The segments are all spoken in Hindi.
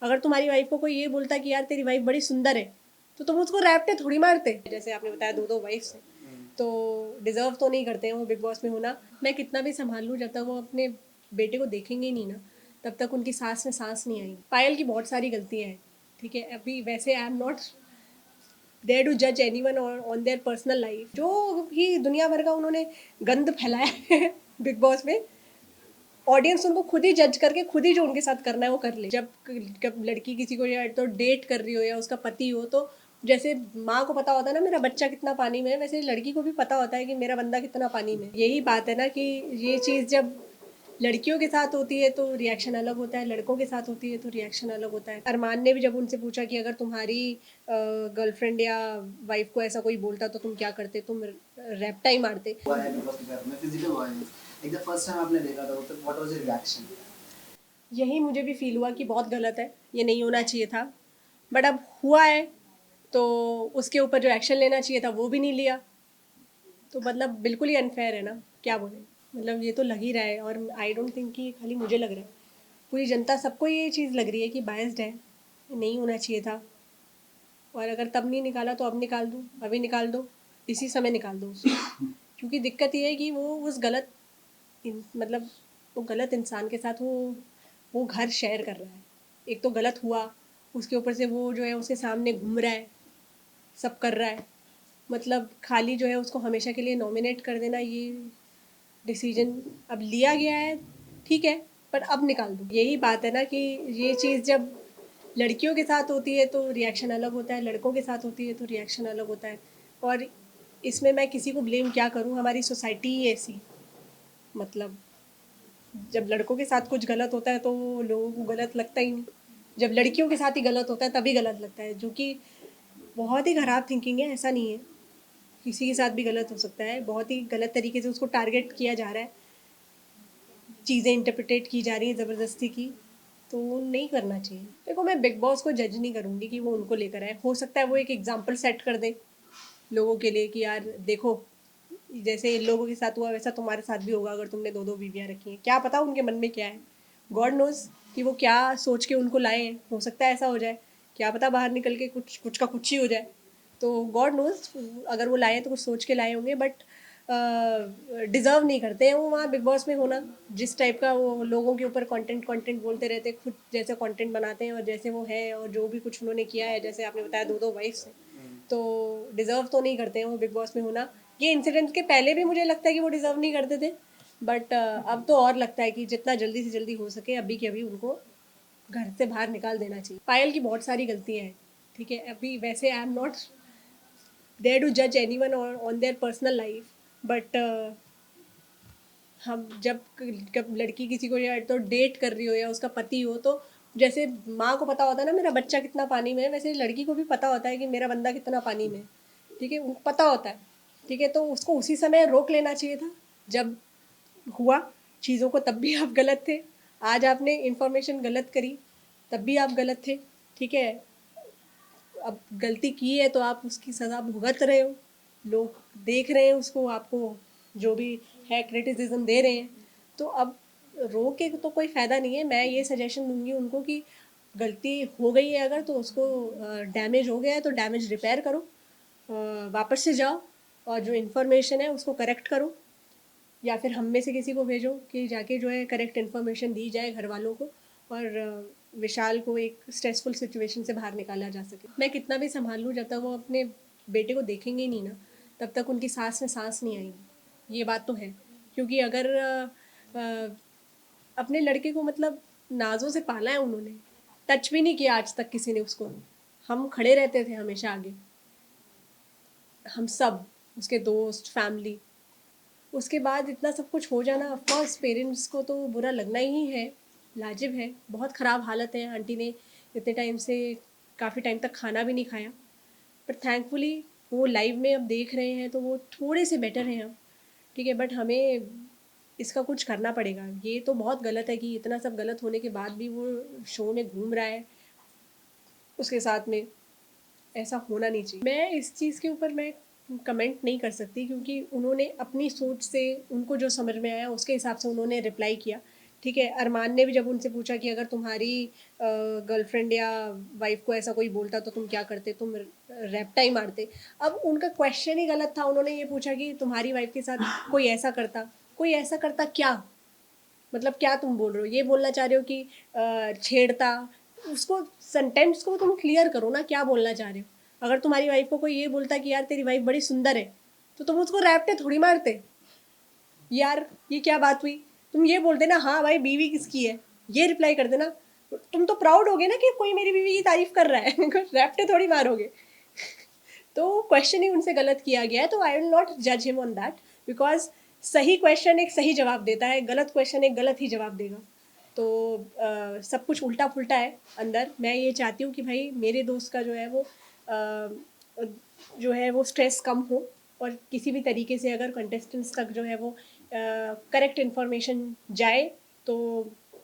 अगर तुम्हारी वाइफ को कोई ये बोलता कि यार तेरी वाइफ बड़ी सुंदर है तो तुम उसको रैपटे थोड़ी मारते। जैसे आपने बताया दो वाइफ है तो डिजर्व तो नहीं करते हैं वो बिग बॉस में होना। मैं कितना भी संभाल लूँ, जब तक वो अपने बेटे को देखेंगे ही नहीं ना तब तक उनकी सांस में सांस नहीं आएगी। पायल की बहुत सारी गलतियाँ हैं, ठीक है। अभी वैसे I am not there to जज anyone on their personal life. जो भी दुनिया भर का उन्होंने गंद फैलाया है बिग बॉस में, ऑडियंस उनको खुद ही जज करके खुद ही जो उनके साथ करना है वो कर ले। जब लड़की किसी को या तो डेट कर रही हो या उसका पति हो, तो जैसे माँ को पता होता है ना मेरा बच्चा कितना पानी में है, वैसे लड़की को भी पता होता है कि मेरा बंदा कितना पानी में है। यही बात है ना कि ये चीज़ जब लड़कियों के साथ होती है तो रिएक्शन अलग होता है, लड़कों के साथ होती है तो रिएक्शन अलग होता है। अरमान ने भी जब उनसे पूछा कि अगर तुम्हारी गर्लफ्रेंड या वाइफ को ऐसा कोई बोलता तो तुम क्या करते, तुम रैप्टा ही मारते। यही मुझे भी फील हुआ कि बहुत गलत है, ये नहीं होना चाहिए था, बट अब हुआ है तो उसके ऊपर जो एक्शन लेना चाहिए था वो भी नहीं लिया। तो मतलब बिल्कुल ही अनफेयर है ना, क्या बोले। मतलब ये तो लग ही रहा है, और आई डोंट थिंक कि खाली मुझे लग रहा है, पूरी जनता सबको ये चीज़ लग रही है कि बायस्ड है, नहीं होना चाहिए था। और अगर तब नहीं निकाला तो अब निकाल दो, अभी निकाल दो, इसी समय निकाल दो उसको। क्योंकि दिक्कत ये है कि वो उस गलत मतलब वो गलत इंसान के साथ वो घर शेयर कर रहा है। एक तो गलत हुआ, उसके ऊपर से वो जो है उसके सामने घूम रहा है, सब कर रहा है। मतलब खाली जो है उसको हमेशा के लिए नॉमिनेट कर देना, ये डिसीजन अब लिया गया है, ठीक है, पर अब निकाल दो। यही बात है ना कि ये चीज़ जब लड़कियों के साथ होती है तो रिएक्शन अलग होता है, लड़कों के साथ होती है तो रिएक्शन अलग होता है। और इसमें मैं किसी को ब्लेम क्या करूँ, हमारी सोसाइटी ही ऐसी। मतलब जब लड़कों के साथ कुछ गलत होता है तो लोगों को गलत लगता ही नहीं, जब लड़कियों के साथ ही गलत होता है तभी गलत लगता है, जो कि बहुत ही ख़राब थिंकिंग है। ऐसा नहीं है, किसी के साथ भी गलत हो सकता है, बहुत ही गलत तरीके से उसको टारगेट किया जा रहा है, चीज़ें इंटरप्रिटेट की जा रही हैं ज़बरदस्ती की, तो वो नहीं करना चाहिए। देखो मैं बिग बॉस को जज नहीं करूँगी कि वो उनको लेकर आए, हो सकता है वो एक एग्जाम्पल सेट कर दे लोगों के लिए कि यार देखो जैसे इन लोगों के साथ हुआ वैसा तुम्हारे साथ भी होगा अगर तुमने दो दो बीवियाँ रखी हैं। क्या पता उनके मन में क्या है, गॉड नोज कि वो क्या सोच के उनको लाए हैं। हो सकता है ऐसा हो जाए, क्या पता बाहर निकल के कुछ कुछ का कुछ ही हो जाए। तो गॉड नोज अगर वो लाए तो कुछ सोच के लाए होंगे, बट डिज़र्व नहीं करते हैं वो वहाँ बिग बॉस में होना। जिस टाइप का वो लोगों के ऊपर कंटेंट कंटेंट बोलते रहते हैं, खुद जैसे कंटेंट बनाते हैं और जैसे वो है और जो भी कुछ उन्होंने किया है, जैसे आपने बताया दो वाइफ्स हैं, तो डिज़र्व तो नहीं करते हैं वो बिग बॉस में होना। ये इंसिडेंट के पहले भी मुझे लगता है कि वो डिज़र्व नहीं करते थे, बट अब तो और लगता है कि जितना जल्दी से जल्दी हो सके अभी के अभी उनको घर से बाहर निकाल देना चाहिए। पायल की बहुत सारी गलतियाँ हैं, ठीक है। अभी वैसे I am not there to जज anyone on their personal life, but हम जब लड़की किसी को या तो डेट कर रही हो या उसका पति हो, तो जैसे माँ को पता होता है ना मेरा बच्चा कितना पानी में है, वैसे लड़की को भी पता होता है कि मेरा बंदा कितना पानी में है, ठीक है, उनको पता होता है, ठीक है। तो उसको उसी समय रोक लेना चाहिए था जब हुआ चीज़ों को, तब भी आप गलत थे। आज आपने इन्फॉर्मेशन गलत करी, तब भी आप गलत थे, ठीक है। अब गलती की है तो आप उसकी सज़ा भुगत रहे हो, लोग देख रहे हैं उसको, आपको जो भी है क्रिटिसिज्म दे रहे हैं, तो अब रो के तो कोई फ़ायदा नहीं है। मैं ये सजेशन दूंगी उनको कि गलती हो गई है अगर, तो उसको डैमेज हो गया है तो डैमेज रिपेयर करो, वापस से जाओ और जो इन्फॉर्मेशन है उसको करेक्ट करो, या फिर हम में से किसी को भेजो कि जाके जो है करेक्ट इन्फॉर्मेशन दी जाए घर वालों को, और विशाल को एक स्ट्रेसफुल सिचुएशन से बाहर निकाला जा सके। मैं कितना भी संभाल लूँ, जब तक वो अपने बेटे को देखेंगे ही नहीं ना तब तक उनकी सांस में सांस नहीं आएगी। ये बात तो है, क्योंकि अगर अपने लड़के को मतलब नाज़ों से पाला है उन्होंने, टच भी नहीं किया आज तक किसी ने उसको। हम खड़े रहते थे हमेशा आगे, हम सब, उसके दोस्त, फैमिली। उसके बाद इतना सब कुछ हो जाना, ऑफकोर्स पेरेंट्स को तो बुरा लगना ही है, लाजिब है। बहुत ख़राब हालत है, आंटी ने इतने टाइम से काफ़ी टाइम तक खाना भी नहीं खाया, पर थैंकफुली वो लाइव में अब देख रहे हैं तो वो थोड़े से बेटर हैं अब, ठीक है। बट हमें इसका कुछ करना पड़ेगा। ये तो बहुत गलत है कि इतना सब गलत होने के बाद भी वो शो में घूम रहा है उसके साथ में, ऐसा होना नहीं चाहिए। मैं इस चीज़ के ऊपर मैं कमेंट नहीं कर सकती, क्योंकि उन्होंने अपनी सोच से उनको जो समझ में आया उसके हिसाब से उन्होंने रिप्लाई किया, ठीक है, अरमान ने भी जब उनसे पूछा कि अगर तुम्हारी गर्लफ्रेंड या वाइफ को ऐसा कोई बोलता तो तुम क्या करते, तुम रैप्टा ही मारते। अब उनका क्वेश्चन ही गलत था, उन्होंने ये पूछा कि तुम्हारी वाइफ के साथ कोई ऐसा करता क्या, मतलब क्या तुम बोल रहे हो, ये बोलना चाह रहे हो कि छेड़ता, उसको सेंटेंस को तुम क्लियर करो ना, क्या बोलना चाह रहे हो। अगर तुम्हारी वाइफ को कोई ये बोलता कि यार तेरी वाइफ बड़ी सुंदर है, तो तुम उसको रैप्टे थोड़ी मारते। यार ये क्या बात हुई, तुम ये बोलते ना हाँ भाई बीवी किसकी है, ये रिप्लाई कर देना, तुम तो प्राउड होगे ना कि कोई मेरी बीवी की तारीफ कर रहा है रैप्टे थोड़ी मारोगे। तो क्वेश्चन ही उनसे गलत किया गया है, तो आई विल नॉट जज हिम ऑन दैट, बिकॉज सही क्वेश्चन एक सही जवाब देता है, गलत क्वेश्चन एक गलत ही जवाब देगा। तो सब कुछ उल्टा पुल्टा है अंदर। मैं ये चाहती हूँ कि भाई मेरे दोस्त का जो है वो स्ट्रेस कम हो, और किसी भी तरीके से अगर कंटेस्टेंट्स तक जो है वो करेक्ट इन्फॉर्मेशन जाए तो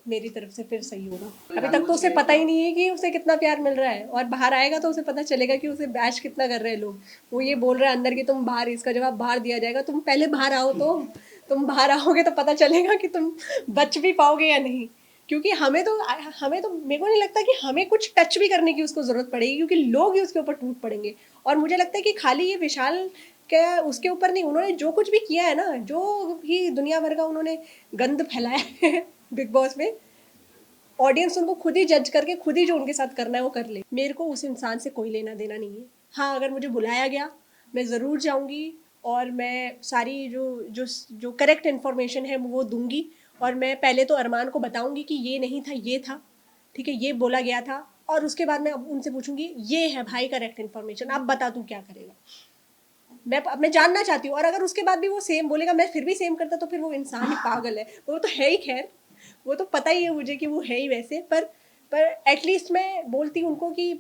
मेरी तरफ से फिर सही होगा। अभी तक तो उसे पता ही नहीं है कि उसे कितना प्यार मिल रहा है, और बाहर आएगा तो उसे पता चलेगा कि उसे बैश कितना कर रहे हैं लोग। वो ये बोल रहा है अंदर कि तुम बाहर, इसका जवाब बाहर दिया जाएगा, तुम पहले बाहर आओ, तो तुम बाहर आओगे तो पता चलेगा कि तुम बच भी पाओगे या नहीं। क्योंकि हमें तो मेरे को नहीं लगता कि हमें कुछ टच भी करने की उसको ज़रूरत पड़ेगी, क्योंकि लोग ही उसके ऊपर टूट पड़ेंगे। और मुझे लगता है कि खाली ये विशाल क्या उसके ऊपर नहीं, उन्होंने जो कुछ भी किया है ना, जो भी दुनिया भर का उन्होंने गंद फैलाया है बिग बॉस में, ऑडियंस उनको खुद ही जज करके खुद ही जो उनके साथ करना है वो कर ले। मेरे को उस इंसान से कोई लेना देना नहीं है। हाँ, अगर मुझे बुलाया गया मैं ज़रूर जाऊँगी, और मैं सारी जो जो जो करेक्ट इन्फॉर्मेशन है वो दूंगी। और मैं पहले तो अरमान को बताऊंगी कि ये नहीं था, ये था, ठीक है, ये बोला गया था। और उसके बाद मैं अब उनसे पूछूंगी ये है भाई करेक्ट इन्फॉर्मेशन, अब बता तू क्या करेगा। मैं जानना चाहती हूँ। और अगर उसके बाद भी वो सेम बोलेगा, मैं फिर भी सेम करता, तो फिर वो इंसान ही पागल है। वो तो है ही, खैर वो तो पता ही है मुझे कि वो है ही वैसे, पर एटलीस्ट मैं बोलती उनको कि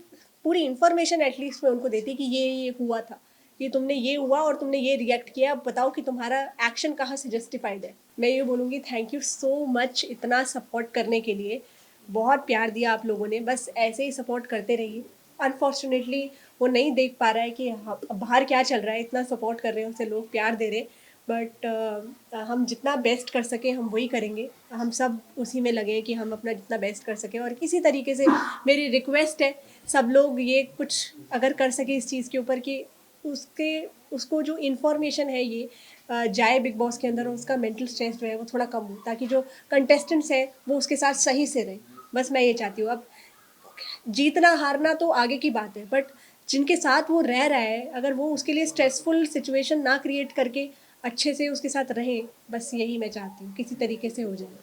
पूरी इन्फॉर्मेशन एटलीस्ट मैं उनको देती कि ये हुआ था, कि तुमने ये हुआ और तुमने ये रिएक्ट किया, अब बताओ कि तुम्हारा एक्शन कहाँ से जस्टिफाइड है। मैं ये बोलूँगी थैंक यू सो मच इतना सपोर्ट करने के लिए। बहुत प्यार दिया आप लोगों ने, बस ऐसे ही सपोर्ट करते रहिए। अनफॉर्चुनेटली वो नहीं देख पा रहा है कि बाहर क्या चल रहा है, इतना सपोर्ट कर रहे हैं उसे लोग, प्यार दे रहे, बट हम जितना बेस्ट कर सकें हम वही करेंगे। हम सब उसी में लगे कि हम अपना जितना बेस्ट कर सकें। और किसी तरीके से मेरी रिक्वेस्ट है सब लोग ये कुछ अगर कर सके इस चीज़ के ऊपर कि उसको जो इन्फॉर्मेशन है ये जाए बिग बॉस के अंदर, और उसका मेंटल स्ट्रेस जो है वो थोड़ा कम हो, ताकि जो कंटेस्टेंट्स हैं वो उसके साथ सही से रहे। बस मैं ये चाहती हूँ। अब जीतना हारना तो आगे की बात है, बट जिनके साथ वो रह रहा है अगर वो उसके लिए स्ट्रेसफुल सिचुएशन ना क्रिएट करके अच्छे से उसके साथ रहें, बस यही मैं चाहती हूँ, किसी तरीके से हो जाए।